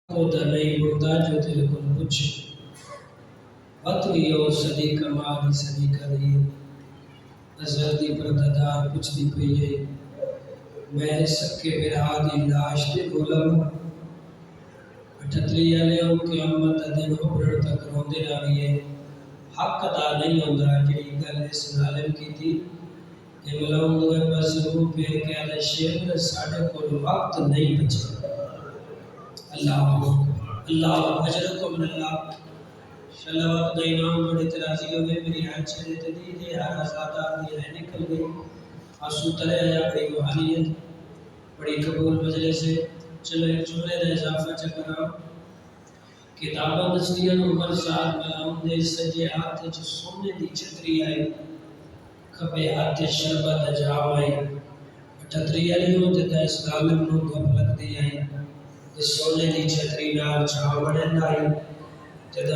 ہوتا نہیں ہوتا جو تیرے کو پوچھ وقت لیو صدی کمال صدی کری نظر دی پردادار کچھ دی پئی میں سکے برا دی لاش دی گولم اٹھتری علیہ قیامت دن ابھر تک روندے رہیے حق ادا نہیں ہوندا جڑی گل اس ظالم کی تھی کہ ملاؤں دوے پاس روح پھیر کے آدھے شیر ساڑھے کو وقت نہیں بچا اللہ اجرکم من اللہ شلوات دا امام بڑی ترازی ہوئے میری آنچے دیتے دیدے ہر آزادہ دی رہ نکل گئی آسو تلے آیا بڑی روحانیت بڑی قبول مجلس سے چلو ایک جملے دا اضافہ چکرا کتابہ دستیاں عمر ساتھ ملاؤں دے سجے ہاتھ جو سونے دی چھتری آئی کھبے ہاتھ شربت جام آئی اٹھتری علیوں تے دا اس غالب نو گھپ لگ دی آئی سونے دی چھتری نال چھاں بڑھن آئی